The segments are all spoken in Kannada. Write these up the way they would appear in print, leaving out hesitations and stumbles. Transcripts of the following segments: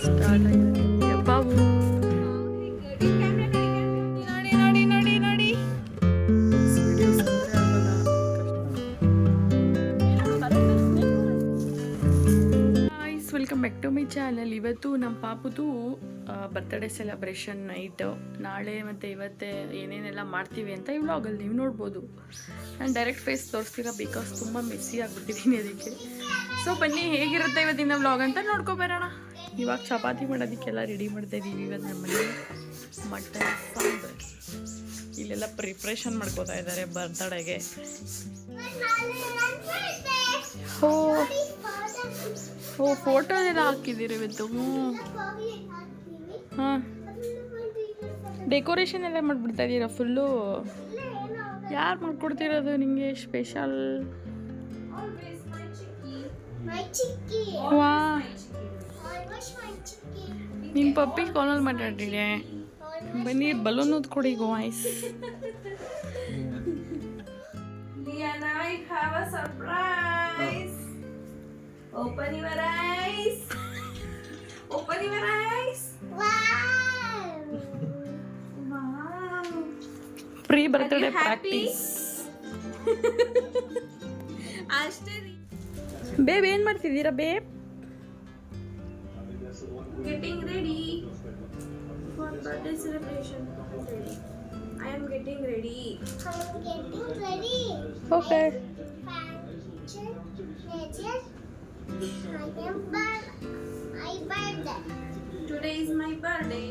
ಸ್ಟಾರ್ಟ್ ಆಗಿದೆ ಬಾಬು. ನೋಡಿ ನೋಡಿ ನೋಡಿ welcome back to my channel. ಇವತ್ತು ನಮ್ಮ ಪಾಪುದು ಬರ್ತ್ಡೇ ಸೆಲೆಬ್ರೇಷನ್ ನೈಟ್. ನಾಳೆ ಮತ್ತು ಇವತ್ತೇ ಏನೇನೆಲ್ಲ ಮಾಡ್ತೀವಿ ಅಂತ ಈ ವ್ಲಾಗಲ್ಲಿ ನೀವು ನೋಡ್ಬೋದು. ನಾನು ಡೈರೆಕ್ಟ್ ಫೇಸ್ ತೋರಿಸ್ತೀರಾ ಬಿಕಾಸ್ ತುಂಬ ಮೆಸ್ಸಿ ಆಗಿಬಿಟ್ಟಿದ್ದೀನಿ ಅದಕ್ಕೆ. ಸೊ ಬನ್ನಿ ಹೇಗಿರುತ್ತೆ ಇವತ್ತಿನ ವ್ಲಾಗ್ ಅಂತ ನೋಡ್ಕೊಬರೋಣ. ಇವಾಗ ಚಪಾತಿ ಮಾಡೋದಕ್ಕೆಲ್ಲ ರೆಡಿ ಮಾಡ್ತಾಯಿದ್ದೀವಿ. ಇವತ್ತು ನಮ್ಮಲ್ಲಿ ಮಟನ್ ಸಾಂಬಾರ್ ಇಲ್ಲೆಲ್ಲ ಪ್ರಿಪ್ರೇಷನ್ ಮಾಡ್ಕೋತಾ ಇದ್ದಾರೆ ಬರ್ತ್ಡೇಗೆ. ಓ ಫೋಟೋ ಎಲ್ಲ ಹಾಕಿದ್ದೀರಿ ಇವತ್ತು. ಹಾಂ ಡೆಕೋರೇಷನ್ ಎಲ್ಲ ಮಾಡಿಬಿಡ್ತಾ ಇದ್ದೀರಾ ಫುಲ್ಲು. ಯಾರು ಮಾಡ್ಕೊಡ್ತಿರೋದು ನಿಮಗೆ ಸ್ಪೆಷಲ್? ವಾ ನಿಮ್ಮ ಪಪ್ಪಿ ಕಾಲಲ್ಲಿ ಮಾತಾಡಿದೆ. ಬನ್ನಿ ಬಲೂನ್ ಊದ್ಕೊಡಿ guys. Diana, I have a surprise. Open your eyes. Open your eyes. Wow. Wow. Pre birthday practice. Ashtari. Babe ಏನು ಮಾಡ್ತಿದ್ದೀರಾ babe? Getting ready for birthday celebration. Ready. I am getting ready. I'm getting ready. Okay. My birthday. Today is my birthday.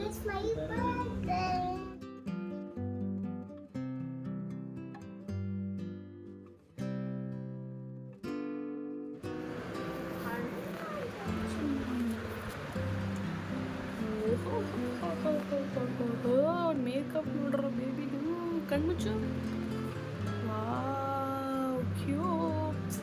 It's my birthday. Makeup ನೋಡ್ರ ಬೇಬಿದು ಕಣ್ಮುಚ್ಚು. Wow cute.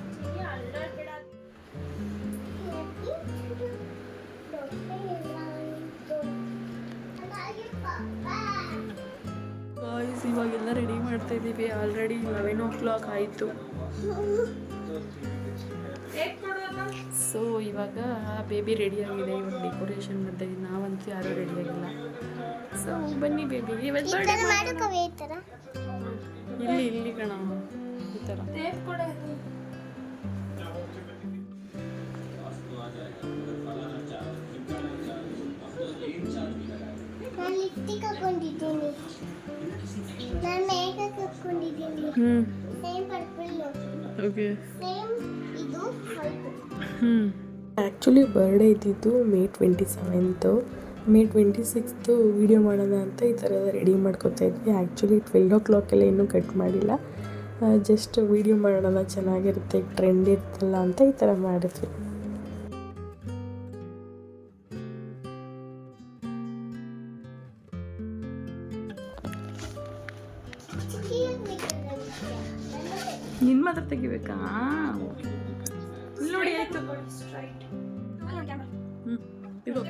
ಗಾಯ್ಸ್ ಇವಾಗೆಲ್ಲ ರೆಡಿ ಮಾಡ್ತಾ ಇದ್ದೀವಿ. ಆಲ್ರೆಡಿ 11 o'clock ಆಯಿತು. ಸೊ ಇವಾಗ ಬೇಬಿ ರೆಡಿ ಆಗಿದೆ. ಇವಾಗ ಡೆಕೋರೇಷನ್ ಮಾಡ್ತಾ ಇದ್ದೀವಿ. ನಾವಂತೂ ಯಾರೂ ರೆಡಿ ಆಗಿಲ್ಲ. ಸೊ ಬನ್ನಿ ಬೇಬಿ ಇವತ್ತು ಬರ್ಡೇ ಇಲ್ಲಿ ಇಲ್ಲಿ ಕಣ ಈ ಥರ. ನಾನು ಲಿಪ್ಸ್ಟಿಕ್ ಹಾಕೊಂಡಿದ್ದೀನಿ. ನಾನು ಮೇಕಪ್ ಹಾಕೊಂಡಿದ್ದೀನಿ. Same purple. ಓಕೆ ಸೇಮ್ ಇದು ವೈಟ್. ಆ್ಯಕ್ಚುಲಿ ಬರ್ಡೇ ಇದ್ದಿದ್ದು May 27th. May 26th video ಮಾಡೋಣ ಅಂತ ಈ ಥರ ರೆಡಿ ಮಾಡ್ಕೊತಾ ಇದ್ವಿ. ಆ್ಯಕ್ಚುಲಿ 12 o'clock ಎಲ್ಲ ಇನ್ನೂ ಕಟ್ ಮಾಡಿಲ್ಲ. ಜಸ್ಟ್ ವೀಡಿಯೋ ಮಾಡೋಣ ಚೆನ್ನಾಗಿರುತ್ತೆ, ಟ್ರೆಂಡ್ ಇರ್ತಲ್ಲ ಅಂತ ಈ ಥರ ಮಾಡಿದ್ವಿ. ನಿನ್ನ ಮಾತ್ರ ತೆಗಿಬೇಕಾ? ಇಲ್ಲಿ ನೋಡಿ ಆಯ್ತು. ಇದು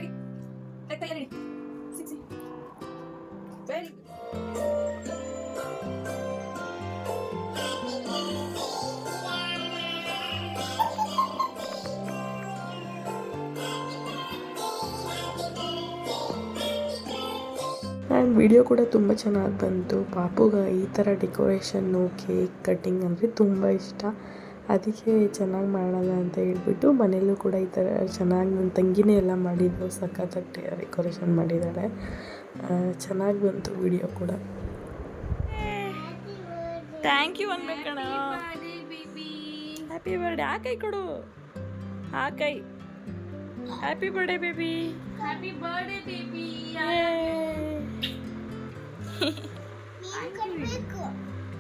ಆ್ಯಂಡ್ ವಿಡಿಯೋ ಕೂಡ ತುಂಬ ಚೆನ್ನಾಗಿ ಬಂತು. ಪಾಪುಗೆ ಈ ಥರ ಡೆಕೋರೇಷನ್ನು ಕೇಕ್ ಕಟ್ಟಿಂಗ್ ಅಂದರೆ ತುಂಬ ಇಷ್ಟ. ಅದಕ್ಕೆ ಚೆನ್ನಾಗಿ ಮಾಡೋಣ ಅಂತ ಹೇಳ್ಬಿಟ್ಟು ಮನೆಯಲ್ಲೂ ಕೂಡ ಈ ಥರ ಚೆನ್ನಾಗಿ ನನ್ನ ತಂಗಿನೇ ಎಲ್ಲ ಮಾಡಿದ್ದು. ಸಖತ್ತಾಗಿ ಡೆಕೋರೇಷನ್ ಮಾಡಿದ್ದಾಳೆ. ಚೆನ್ನಾಗಿ ಬಂತು ವಿಡಿಯೋ ಕೂಡ. ಥ್ಯಾಂಕ್ ಯು ಅನ್ಬೇಕಣ. Happy birthday. ಆ ಕೈ ಕೊಡು, ಆ ಕೈ. Happy birthday baby. Happy birthday, baby.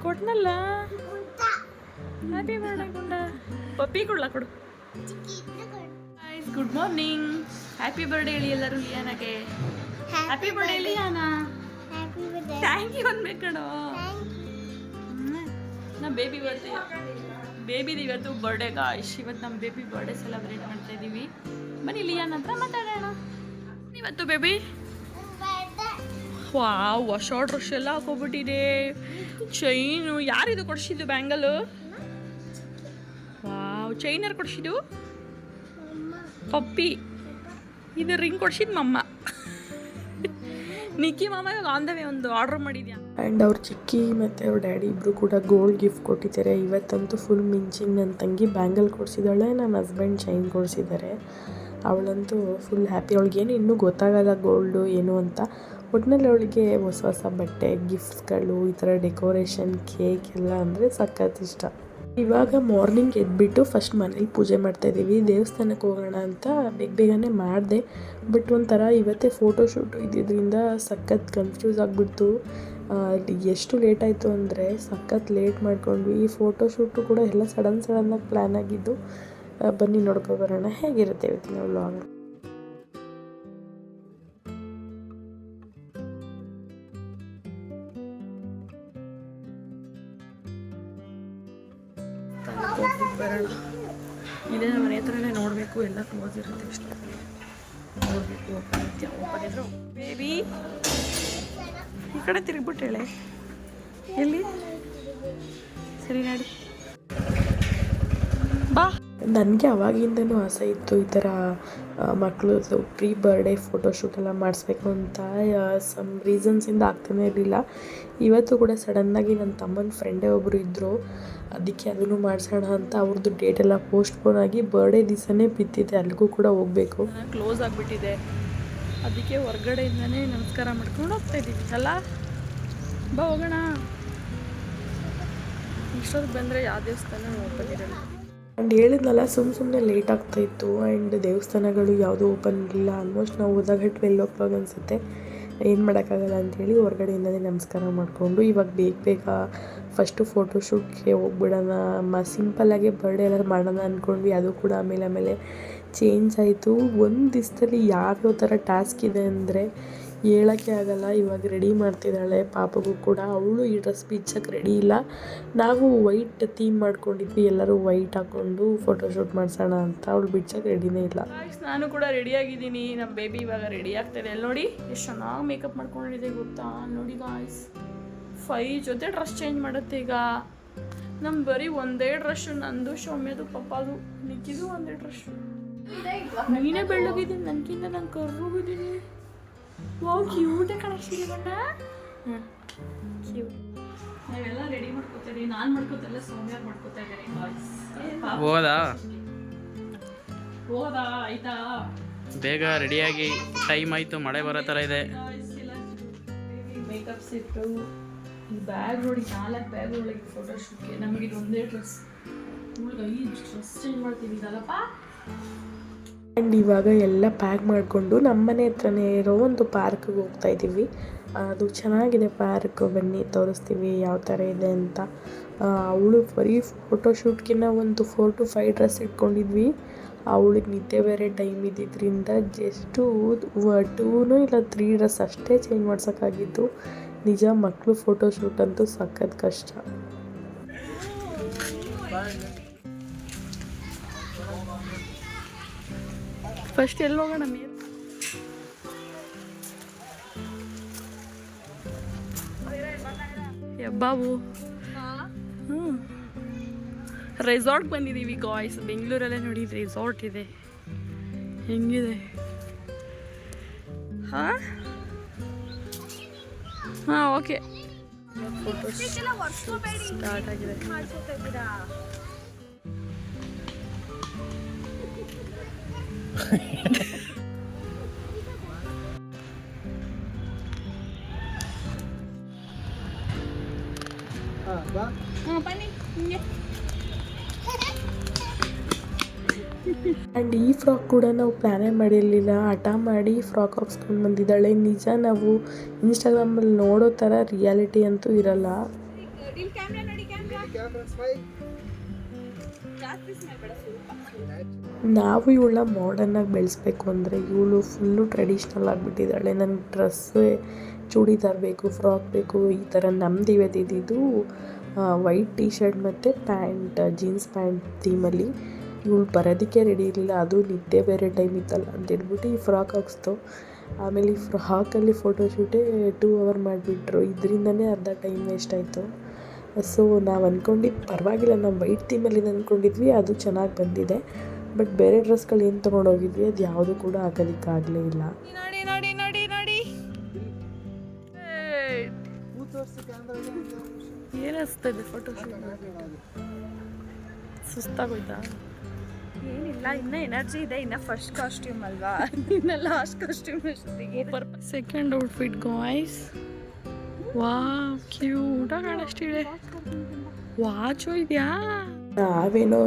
ಕೊಟ್ನಲ್ಲ. ಹ್ಯಾಪಿ ಬರ್ಡೇ ಗುಂಡ. ಪಪ್ಪಿ ಕೊಡ್ಲಾ ಕೊಡು. Good morning. ಹ್ಯಾಪಿ ಬರ್ಡೇ ಹೇಳಿ ಎಲ್ಲರೂ ಲಿಯಾನಾಗೆ. Happy birthday Liana. Thank you ಅನ್ಬೇಕಣೋ. ನಮ್ಮ ಬೇಬಿ ಬೇಬಿದು ಇವತ್ತು ಬರ್ಡೇ ಗಾಯ್ಸ್. ಇವತ್ತು ನಮ್ಮ ಬೇಬಿ ಬರ್ಡೇ ಸೆಲೆಬ್ರೇಟ್ ಮಾಡ್ತಾ ಇದ್ದೀವಿ. ಬನ್ನಿ ಲಿಯಾನ್ ಹತ್ರ ಮಾತಾಡೋಣ. ಇವತ್ತು ಬೇಬಿ ವಾವ್ ಶಾರ್ಟ್ ಡ್ರೆಸ್ ಎಲ್ಲ ಹಾಕೋಬಿಟ್ಟಿದೆ. ಚೈನು ಯಾರಿದು ಕೊಡಿಸಿದ್ದು? ಬ್ಯಾಂಗಲು. ವಾವ್ ಚೈನ್ ಯಾರು ಕೊಡಿಸಿದ್ದು? ಪಪ್ಪಿ. ಇದು ರಿಂಗ್ ಕೊಡ್ಸಿದ್ದು ಮಮ್ಮ. ನಿಕ್ಕಿ ಮಾಮ ಇವಾಗ ಆನ್ ದ ವೇ ಒಂದು ಆರ್ಡ್ರ್ ಮಾಡಿದ್ಯಾ. ಆ್ಯಂಡ್ ಅವ್ರ ಚಿಕ್ಕಿ ಮತ್ತು ಅವ್ರ ಡ್ಯಾಡಿ ಇಬ್ಬರು ಕೂಡ ಗೋಲ್ಡ್ ಗಿಫ್ಟ್ ಕೊಟ್ಟಿದ್ದಾರೆ. ಇವತ್ತಂತೂ ಫುಲ್ ಮಿಂಚಿಂಗ್. ನನ್ನ ತಂಗಿ ಬ್ಯಾಂಗಲ್ ಕೊಡಿಸಿದ್ದಾಳೆ, ನನ್ನ ಹಸ್ಬೆಂಡ್ ಚೈನ್ ಕೊಡಿಸಿದ್ದಾರೆ. ಅವಳಂತೂ ಫುಲ್ ಹ್ಯಾಪಿ. ಅವಳಿಗೇನು ಇನ್ನೂ ಗೊತ್ತಾಗಲ್ಲ ಗೋಲ್ಡು ಏನು ಅಂತ. ಒಟ್ಟಿನಲ್ಲಿ ಅವಳಿಗೆ ಹೊಸ ಹೊಸ ಬಟ್ಟೆ, ಗಿಫ್ಟ್ಸ್ಗಳು, ಈ ಥರ ಡೆಕೋರೇಷನ್, ಕೇಕ್ ಎಲ್ಲ ಅಂದರೆ ಸಖತ್ ಇಷ್ಟ. ಇವಾಗ ಮಾರ್ನಿಂಗ್ ಎದ್ಬಿಟ್ಟು ಫಸ್ಟ್ ಮನೇಲಿ ಪೂಜೆ ಮಾಡ್ತಾಯಿದ್ದೀವಿ. ದೇವಸ್ಥಾನಕ್ಕೆ ಹೋಗೋಣ ಅಂತ ಬೇಗನೆ ಮಾಡಿದೆ. ಬಟ್ ಒಂಥರ ಇವತ್ತೇ ಫೋಟೋಶೂಟು ಇದ್ದಿದ್ದರಿಂದ ಸಖತ್ ಕನ್ಫ್ಯೂಸ್ ಆಗಿಬಿಡ್ತು. ಎಷ್ಟು ಲೇಟ್ ಆಯಿತು ಅಂದರೆ ಸಖತ್ ಲೇಟ್ ಮಾಡ್ಕೊಂಡ್ವಿ. ಈ ಫೋಟೋಶೂಟು ಕೂಡ ಎಲ್ಲ ಸಡನ್ನಾಗಿ ಪ್ಲ್ಯಾನ್ ಆಗಿದ್ದು. ಬನ್ನಿ ನೋಡ್ಕೊಬರೋಣ ಹೇಗಿರುತ್ತೆ ಇವತ್ತಿನ ವ್ಲಾಗ್. ಬರೋಣ. ಇದೇ ನಮ್ಮ ಮನೆ ಹತ್ರನೇ ನೋಡಬೇಕು. ಎಲ್ಲ ಕ್ಲೋಸ್ ಇರುತ್ತೆ ಅಷ್ಟೇ. ನೋಡಬೇಕು ಓಪನ್ ಇದ್ರು. ಬೇಬಿ ಈ ಕಡೆ ತಿರುಗ್ಬಿಟ್ಟು ಹೇಳೆ. ಎಲ್ಲಿ ಸರಿ ನಡಿ ಬಾ. ನನಗೆ ಅವಾಗಿಂದನೂ ಆಸೆ ಇತ್ತು ಈ ಥರ ಮಕ್ಕಳದು ಪ್ರೀ ಬರ್ಡೇ ಫೋಟೋಶೂಟ್ ಎಲ್ಲ ಮಾಡಿಸ್ಬೇಕು ಅಂತ. ಸಮ್ ರೀಸನ್ಸಿಂದ ಆಗ್ತಾನೇ ಇರಲಿಲ್ಲ. ಇವತ್ತು ಕೂಡ ಸಡನ್ನಾಗಿ ನನ್ನ ತಮ್ಮನ ಫ್ರೆಂಡೇ ಒಬ್ಬರು ಇದ್ದರು. ಅದಕ್ಕೆ ಅದನ್ನು ಮಾಡಿಸೋಣ ಅಂತ ಅವ್ರದ್ದು ಡೇಟೆಲ್ಲ ಪೋಸ್ಟ್ಪೋನ್ ಆಗಿ ಬರ್ಡೇ ದಿವಸನೇ ಬಿದ್ದಿದೆ. ಅಲ್ಲಿಗೂ ಕೂಡ ಹೋಗಬೇಕು. ಕ್ಲೋಸ್ ಆಗಿಬಿಟ್ಟಿದೆ. ಅದಕ್ಕೆ ಹೊರ್ಗಡೆಯಿಂದನೇ ನಮಸ್ಕಾರ ಮಾಡ್ಕೊಂಡು ಹೋಗ್ತಾಯಿದ್ದೀವಿ ಅಲ್ಲ. ಬಾ ಹೋಗೋಣ. ಇಷ್ಟೊತ್ತಿಗೆ ಬಂದರೆ ಯಾವ ದೇವಸ್ಥಾನ ಓಪನ್ ಇರಲ್ಲ. ಆ್ಯಂಡ್ ಹೇಳಿದ್ನಲ್ಲ ಸುಮ್ಮನೆ ಲೇಟ್ ಆಗ್ತಾಯಿತ್ತು. ಆ್ಯಂಡ್ ದೇವಸ್ಥಾನಗಳು ಯಾವುದೂ ಓಪನ್ ಇರಲಿಲ್ಲ. ಆಲ್ಮೋಸ್ಟ್ ನಾವು ಹೋದಾಗ 12 ಅನಿಸುತ್ತೆ. ಏನು ಮಾಡೋಕ್ಕಾಗಲ್ಲ ಅಂಥೇಳಿ ಹೊರಗಡೆಯಿಂದಲೇ ನಮಸ್ಕಾರ ಮಾಡಿಕೊಂಡು ಇವಾಗ ಬೇಗ ಫಸ್ಟು ಫೋಟೋಶೂಟ್ಗೆ ಹೋಗ್ಬಿಡೋಣ. ಸಿಂಪಲ್ಲಾಗೆ ಬರ್ಡೇ ಎಲ್ಲ ಮಾಡೋಣ ಅಂದ್ಕೊಂಡ್ವಿ. ಅದು ಕೂಡ ಆಮೇಲೆ ಚೇಂಜ್ ಆಯಿತು. ಒಂದು ದಿವಸದಲ್ಲಿ ಯಾವ್ಯಾವ ಥರ ಟಾಸ್ಕ್ ಇದೆ ಅಂದರೆ ಹೇಳೋಕ್ಕೆ ಆಗಲ್ಲ. ಇವಾಗ ರೆಡಿ ಮಾಡ್ತಿದ್ದಾಳೆ ಪಾಪಗೂ ಕೂಡ. ಅವಳು ಈ ಡ್ರೆಸ್ ಬಿಚ್ಚಕ್ಕೆ ರೆಡಿ ಇಲ್ಲ. ನಾವು ವೈಟ್ ಥೀಮ್ ಮಾಡ್ಕೊಂಡಿದ್ವಿ. ಎಲ್ಲರೂ ವೈಟ್ ಹಾಕ್ಕೊಂಡು ಫೋಟೋಶೂಟ್ ಮಾಡಿಸೋಣ ಅಂತ. ಅವಳು ಬಿಚ್ಚಕ್ಕೆ ರೆಡಿನೇ ಇಲ್ಲ. ನಾನು ಕೂಡ ರೆಡಿಯಾಗಿದ್ದೀನಿ. ನಮ್ಮ ಬೇಬಿ ಇವಾಗ ರೆಡಿ ಆಗ್ತಾಯಿದೆ. ಅಲ್ಲಿ ನೋಡಿ ಎಷ್ಟು ಚೆನ್ನಾಗಿ ಮೇಕಪ್ ಮಾಡ್ಕೊಂಡಿದೆ ಗೊತ್ತಾ. ನೋಡಿ ಗಾಯ್ಸ್ 5 ಜೊತೆ ಡ್ರೆಸ್ ಚೇಂಜ್ ಮಾಡುತ್ತೆ ಈಗ. ನಮ್ಮ ಬರೀ ಒಂದೇ ಡ್ರೆಸ್ಸು. ನಂದು ಸೌಮ್ಯದು ಪಪ್ಪಾದು. ನಿಕ್ಕಿದು ಒಂದೇ ಡ್ರೆಸ್ಸು. ನೀನೇ ಬೆಳ್ಳಗಿದ್ದೀನಿ ನನಗಿಂತ. ನಾನು ಕರ್ರೋಗಿದ್ದೀನಿ. ವಾವ್ ಕ್ಯೂಟೇ ಕಾಣಿಸ್ತಿದೆ ಬಣ್ಣ. ಕ್ಯೂಟ್. ನಾವೆಲ್ಲ ರೆಡಿ ಮಾಡ್ಕೋತೀವಿ. ನಾನು ಮಾಡ್ಕೋತಲ್ಲ, ಸೌಮ್ಯ ಮಾಡ್ಕೋತಾ ಇದ್ದಾರೆ. ಹೋದಾ ಆಯ್ತಾ. ಬೇಗ ರೆಡಿಯಾಗಿ ಟೈಮ್ ಆಯಿತು. ಮಳೆ ಬರೋ ಥರ ಇದೆ. ಮೇಕಪ್ ಸೆಟ್ಟು, ಈ ಬ್ಯಾಗ್ ನೋಡಿ 4 ಬ್ಯಾಗ್ ಒಳಗೆ ಫೋಟೋಶೂಟ್ಗೆ. ನಮಗೆ ಒಂದೇ ಡ್ರೆಸ್. 5 ಡ್ರೆಸ್ ಚೇಂಜ್ ಮಾಡ್ತೀವಿ ಇದಲ್ಲಪ್ಪ. ಆ್ಯಂಡ್ ಇವಾಗ ಎಲ್ಲ ಪ್ಯಾಕ್ ಮಾಡಿಕೊಂಡು ನಮ್ಮ ಮನೆ ಹತ್ರನೇ ಇರೋ ಒಂದು ಪಾರ್ಕ್ಗೆ ಹೋಗ್ತಾಯಿದ್ದೀವಿ. ಅದು ಚೆನ್ನಾಗಿದೆ ಪಾರ್ಕ್. ಬನ್ನಿ ತೋರಿಸ್ತೀವಿ ಯಾವ ಥರ ಇದೆ ಅಂತ. ಅವಳು ಬರೀ ಫೋಟೋಶೂಟ್ಗಿನ್ನ ಒಂದು 4 to 5 ಡ್ರೆಸ್ ಇಟ್ಕೊಂಡಿದ್ವಿ. ಅವಳಿಗೆ ನಿದ್ದೆ ಬೇರೆ ಟೈಮ್ ಇದ್ದಿದ್ದರಿಂದ ಜಸ್ಟು 2 ಇಲ್ಲ 3 ಡ್ರೆಸ್ ಅಷ್ಟೇ ಚೇಂಜ್ ಮಾಡ್ಸೋಕ್ಕಾಗಿತ್ತು. ನಿಜ ಮಕ್ಕಳು ಫೋಟೋಶೂಟ್ ಅಂತೂ ಸಖತ್ ಕಷ್ಟ. ಫಸ್ಟ್ ಎಲ್ಲಿ ಹೋಗೋಣ ಮೇಲೆ. ಬಾಬು ರೆಸಾರ್ಟ್ ಬಂದಿದ್ದೀವಿ ಗಾಯ್ಸ್. ಬೆಂಗಳೂರಲ್ಲೇ ನೋಡಿ ರೆಸಾರ್ಟ್ ಇದೆ. ಹೆಂಗಿದೆ. ಹಾಂ ಓಕೆ. ಫೋಟೋ ಸ್ಟಾರ್ಟ್ ಆಗಿದೆ. ಆ್ಯಂಡ್ ಈ ಫ್ರಾಕ್ ಕೂಡ ನಾವು ಪ್ಲ್ಯಾನೇ ಮಾಡಿರಲಿಲ್ಲ. ಹಠ ಮಾಡಿ ಫ್ರಾಕ್ ಹಾಕ್ಸ್ಕೊಂಡು ಬಂದಿದ್ದಾಳೆ. ನಿಜ ನಾವು ಇನ್ಸ್ಟಾಗ್ರಾಮಲ್ಲಿ ನೋಡೋ ಥರ ರಿಯಾಲಿಟಿ ಅಂತೂ ಇರಲ್ಲ. ನಾವು ಇವಳನ್ನ ಮಾಡರ್ನಾಗಿ ಬೆಳೆಸ್ಬೇಕು ಅಂದರೆ ಇವಳು ಫುಲ್ಲು ಟ್ರೆಡಿಷ್ನಲ್ ಆಗಿಬಿಟ್ಟಿದ್ದಾಳೆ. ನನಗೆ ಡ್ರೆಸ್ಸೇ ಚೂಡಿದಾರ್ ಬೇಕು, ಫ್ರಾಕ್ ಬೇಕು, ಈ ಥರ ನಮ್ದು ಇವತ್ತಿದ್ದು ವೈಟ್ ಟೀ ಶರ್ಟ್ ಮತ್ತು ಪ್ಯಾಂಟ್, ಜೀನ್ಸ್ ಪ್ಯಾಂಟ್ ಥೀಮಲ್ಲಿ. ಇವಳು ಬರೋದಕ್ಕೆ ರೆಡಿ ಇರಲಿಲ್ಲ. ಅದು ನಿದ್ದೆ ಬೇರೆ ಟೈಮ್ ಇತ್ತಲ್ಲ ಅಂತೇಳ್ಬಿಟ್ಟು ಈ ಫ್ರಾಕ್ ಹಾಕ್ಸ್ತು. ಆಮೇಲೆ ಈ ಫ್ರಾಕಲ್ಲಿ ಫೋಟೋಶೂಟೇ 2 hour ಮಾಡಿಬಿಟ್ರು. ಇದರಿಂದನೇ ಅರ್ಧ ಟೈಮ್ ವೇಸ್ಟ್ ಆಯಿತು. ಸೊ ನಾವು ಅಂದ್ಕೊಂಡಿದ್ದು ಪರವಾಗಿಲ್ಲ, ನಾವು ವೈಟ್ ಥೀಮಲ್ಲಿ ಅಂದ್ಕೊಂಡಿದ್ವಿ, ಅದು ಚೆನ್ನಾಗಿ ಬಂದಿದೆ. ಬಟ್ ಬೇರೆ ಡ್ರೆಸ್ಗಳು ಏನು ತೊಗೊಂಡೋಗಿದ್ವಿ ಅದು ಯಾವುದು ಕೂಡ ಹಾಕೋದಕ್ಕಾಗಲೇ ಇಲ್ಲ. ಏನಿಸ್ತದೆ ಫೋಟೋ ಸುಸ್ತಾಗೋಯ್ತಾ? ಏನಿಲ್ಲ, ಇನ್ನ ಎನರ್ಜಿ ಇದೆ, ಇನ್ನ ಫಸ್ಟ್ ಕಾಸ್ಟ್ಯೂಮ್ ಅಲ್ವಾ, ಇನ್ನ ಲಾಸ್ಟ್ ಕಾಸ್ಟ್ಯೂಮ್ ಅಷ್ಟೊತ್ತಿಗೆ. Second outfit guys. Wow cute ಕಾಣಿಸ್ತಿದೆ. ವಾಚು ಇದೆಯಾ? ನಾವೇನೋ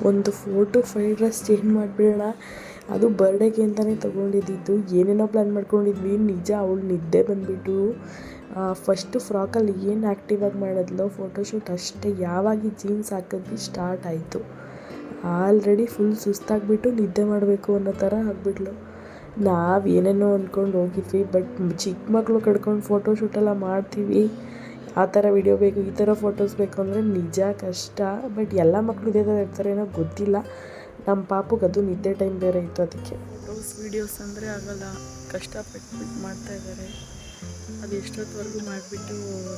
ಒಂದು 4 to 5 ಡ್ರೆಸ್ ಚೇಂಜ್ ಮಾಡಿಬಿಡೋಣ, ಅದು ಬರ್ಡೇಗೆ ಅಂತಲೇ ತೊಗೊಂಡಿದ್ದು. ಏನೇನೋ ಪ್ಲ್ಯಾನ್ ಮಾಡ್ಕೊಂಡಿದ್ವಿ. ನಿಜ ಅವಳು ನಿದ್ದೆ ಬಂದುಬಿಟ್ಟು ಫಸ್ಟು ಫ್ರಾಕಲ್ಲಿ ಏನು ಆ್ಯಕ್ಟಿವಾಗಿ ಮಾಡಿದ್ಲು ಫೋಟೋಶೂಟ್ ಅಷ್ಟೇ. ಯಾವಾಗ ಜೀನ್ಸ್ ಹಾಕಿದ್ವಿ ಸ್ಟಾರ್ಟ್ ಆಯಿತು. ಆಲ್ರೆಡಿ ಫುಲ್ ಸುಸ್ತಾಗಿಬಿಟ್ಟು ನಿದ್ದೆ ಮಾಡಬೇಕು ಅನ್ನೋ ಥರ ಆಗಿಬಿಟ್ಲು. ನಾವು ಏನೇನೋ ಅಂದ್ಕೊಂಡು ಹೋಗಿದ್ವಿ, ಬಟ್ ಚಿಕ್ಕ ಮಕ್ಕಳು ಕಡ್ಕೊಂಡು ಫೋಟೋಶೂಟೆಲ್ಲ ಮಾಡ್ತೀವಿ. ಆ ಥರ ವಿಡಿಯೋ ಬೇಕು, ಈ ಥರ ಫೋಟೋಸ್ ಬೇಕು ಅಂದರೆ ನಿಜ ಕಷ್ಟ. ಬಟ್ ಎಲ್ಲ ಮಕ್ಕಳು ಇದೇ ಥರ ಇರ್ತಾರೇನೋ ಗೊತ್ತಿಲ್ಲ. ನಮ್ಮ ಪಾಪುಗೆ ಅದು ನಿದ್ದೆ ಟೈಮ್ ಬೇರೆ ಇತ್ತು, ಅದಕ್ಕೆ ಫೋಟೋಸ್ ವೀಡಿಯೋಸ್ ಅಂದರೆ ಆಗಲ್ಲ, ಕಷ್ಟಪಟ್ಬಿಟ್ಟು ಮಾಡ್ತಾ ಇದ್ದಾರೆ. ಅದು ಎಷ್ಟೊತ್ತವರೆಗೂ ಮಾಡಿಬಿಟ್ಟು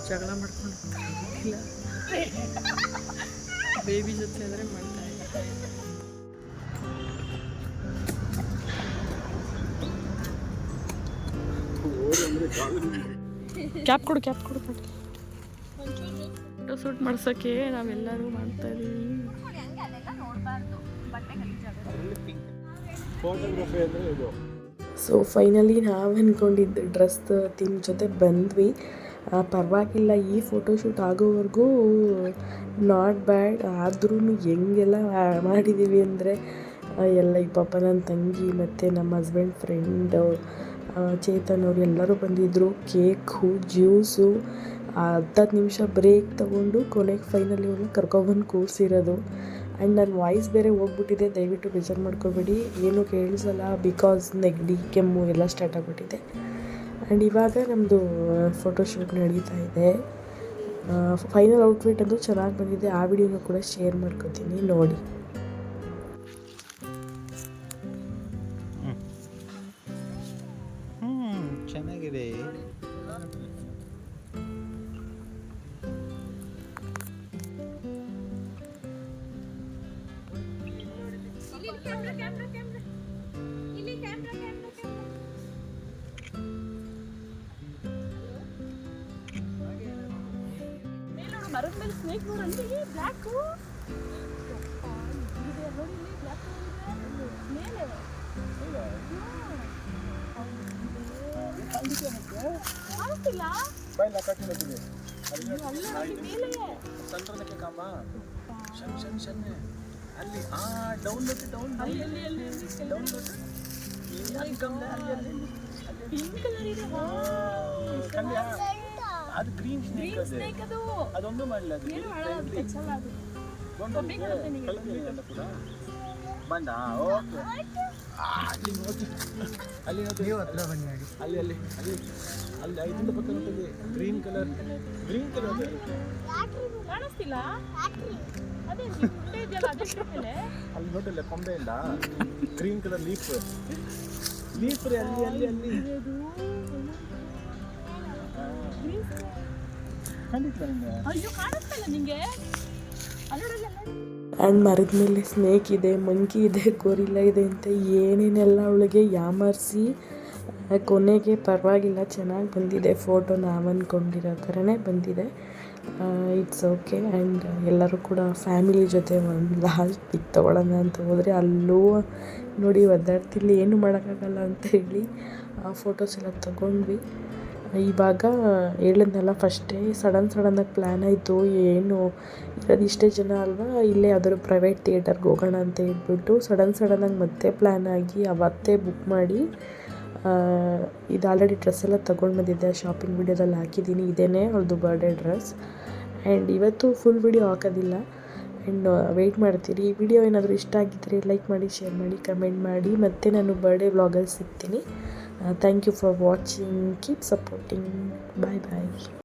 ಜಗಳ ಮಾಡ್ಕೊಂಡು ಇಲ್ಲ ಬೇಬಿ ಜೊತೆ ಅಂದರೆ ಮಾಡ್ತಾ ಇದ್ದಾರೆ. ಕ್ಯಾಪ್ ಕೊಡು ಫೋಟೋ ಶೂಟ್ ಮಾಡ್ಸೋಕ್ಕೆ ನಾವೆಲ್ಲರೂ ಮಾಡ್ತಾ ಇದ್ದೀವಿ. ಸೊ ಫೈನಲಿ ನಾವು ಅಂದ್ಕೊಂಡಿದ್ದು ಡ್ರೆಸ್ ಥೀಮ್ ಜೊತೆ ಬಂದ್ವಿ. ಪರವಾಗಿಲ್ಲ, ಈ ಫೋಟೋಶೂಟ್ ಆಗೋವರೆಗೂ ನಾಟ್ ಬ್ಯಾಡ್. ಆದ್ರೂ ಹೆಂಗೆಲ್ಲ ಮಾಡಿದ್ದೀವಿ ಅಂದರೆ ಎಲ್ಲ ಈ ಪಾಪ ನನ್ನ ತಂಗಿ ಮತ್ತು ನಮ್ಮ ಹಸ್ಬೆಂಡ್ ಫ್ರೆಂಡು ಚೇತನ್ ಅವರು ಎಲ್ಲರೂ ಬಂದಿದ್ದರು. ಕೇಕು, ಜ್ಯೂಸು, 10 ನಿಮಿಷ ಬ್ರೇಕ್ ತೊಗೊಂಡು ಕೊನೆಗೆ ಫೈನಲಿ ಅವ್ರನ್ನ ಕರ್ಕೊಬಂದು ಕೂರಿಸಿರೋದು. ಆ್ಯಂಡ್ ನನ್ನ ವಾಯ್ಸ್ ಬೇರೆ ಹೋಗ್ಬಿಟ್ಟಿದೆ, ದಯವಿಟ್ಟು ಬೇಜಾರು ಮಾಡ್ಕೊಬೇಡಿ. ಏನೂ ಕೇಳಿಸಲ್ಲ, ಬಿಕಾಸ್ ನೆಗಡಿ ಕೆಮ್ಮು ಎಲ್ಲ ಸ್ಟಾರ್ಟ್ ಆಗಿಬಿಟ್ಟಿದೆ. ಆ್ಯಂಡ್ ಇವಾಗ ನಮ್ಮದು ಫೋಟೋಶೂಟ್ ನಡೀತಾ ಇದೆ. ಫೈನಲ್ ಔಟ್ಫಿಟ್ ಅಂತೂ ಚೆನ್ನಾಗಿ ಬಂದಿದೆ. ಆ ವಿಡಿಯೋನ ಕೂಡ ಶೇರ್ ಮಾಡ್ಕೊತೀನಿ, ನೋಡಿ. ಚೆನ್ನಾಗಿದೆ. ಮರದ ಮೇಲೆ ಸ್ನೇಕ್ ನೋಡಲ್ಲಿ ಬ್ಲ್ಯಾಕು ಮೇಲೆ ಕಾಣಿಸ್ತಿಲ್ಲ. ಅದು ಗ್ರೀನ್ ಸ್ನೇಕ್ ಅದು ಅದೊಂದು ಮಾಡಲ್ಲ. ಬಂದ ಓಕೆ. ಅಲ್ಲಿ ನೋಡಿ, ಅಲ್ಲಿ ನೀವು ಹತ್ರ ಬನ್ನಿ. ಅಲ್ಲಿ ಅಲ್ಲಿ ಅಲ್ಲಿ ಅಲ್ಲಿ ಐದಿಂದ ಪಕ್ಕ ನೋಡಿದೆ ಗ್ರೀನ್ ಕಲರ್ ಕಾಣಿಸ್ತಿಲ್ಲ. ಅದೇ ಅಲ್ಲಿ ನೋಡಿಲ್ಲ ಕೊಂಬೆಯಿಂದ ಗ್ರೀನ್ ಕಲರ್ ಲೀಫ್ ರೀ ಅಲ್ಲಿ ಅಲ್ಲಿ ಅಲ್ಲಿ ಅಯ್ಯೋ ಕಾಣಿಸ್ತಿಲ್ಲ ನಿಂಗೆ. ಆ್ಯಂಡ್ ಮರದ ಮೇಲೆ ಸ್ನೇಕ್ ಇದೆ, ಮಂಕಿ ಇದೆ, ಗೊರಿಲ್ಲ ಇದೆ ಅಂತ ಏನೇನೆಲ್ಲ ಅವಳಿಗೆ ಯಾಮರಿಸಿ ಕೊನೆಗೆ ಪರವಾಗಿಲ್ಲ ಚೆನ್ನಾಗಿ ಬಂದಿದೆ ಫೋಟೋ. ನಾವು ಅಂದ್ಕೊಂಡಿರೋ ಥರನೇ ಬಂದಿದೆ. It's okay. ಆ್ಯಂಡ್ ಎಲ್ಲರೂ ಕೂಡ ಫ್ಯಾಮಿಲಿ ಜೊತೆ ಒಂದು ಲಾಸ್ಟ್ ಪಿಕ್ ತೊಗೊಳ್ಳೋಣ ಅಂತ ಹೋದರೆ ಅಲ್ಲೂ ನೋಡಿ ಒದ್ದಾಡ್ತಿಲ್ಲಿ, ಏನು ಮಾಡೋಕ್ಕಾಗಲ್ಲ ಅಂತ ಹೇಳಿ ಫೋಟೋಸ್ ಎಲ್ಲ ತೊಗೊಂಡ್ವಿ. ಇವಾಗ ಹೇಳಿದ್ನಲ್ಲ ಫಸ್ಟೇ ಸಡನ್ನಾಗಿ ಪ್ಲ್ಯಾನ್ ಆಯಿತು. ಏನು ಇರೋದು ಇಷ್ಟೇ ಜನ ಅಲ್ವಾ, ಇಲ್ಲೇ ಯಾವ್ದಾದ್ರು ಪ್ರೈವೇಟ್ ಥಿಯೇಟರ್ಗೆ ಹೋಗೋಣ ಅಂತ ಹೇಳ್ಬಿಟ್ಟು ಸಡನ್ನಾಗಿ ಮತ್ತೆ ಪ್ಲ್ಯಾನ್ ಆಗಿ ಅವತ್ತೇ ಬುಕ್ ಮಾಡಿ ಇದು ಆಲ್ರೆಡಿ ಡ್ರೆಸ್ ಎಲ್ಲ ತೊಗೊಂಡು ಬಂದಿದ್ದೆ. ಶಾಪಿಂಗ್ ವಿಡಿಯೋದಲ್ಲಿ ಹಾಕಿದ್ದೀನಿ, ಇದೇನೇ ಅವ್ಳದ್ದು ಬರ್ಡೇ ಡ್ರೆಸ್. ಆ್ಯಂಡ್ ಇವತ್ತು ಫುಲ್ ವಿಡಿಯೋ ಹಾಕೋದಿಲ್ಲ. ಆ್ಯಂಡ್ ವೆಯ್ಟ್ ಮಾಡ್ತೀರಿ. ಈ ವಿಡಿಯೋ ಏನಾದರೂ ಇಷ್ಟ ಆಗಿದ್ದರೆ ಲೈಕ್ ಮಾಡಿ, ಶೇರ್ ಮಾಡಿ, ಕಮೆಂಟ್ ಮಾಡಿ. ಮತ್ತು ನಾನು ಬರ್ಡೇ ವ್ಲಾಗಲ್ಲಿ ಸಿಗ್ತೀನಿ. Thank you for watching. Keep supporting. Bye bye.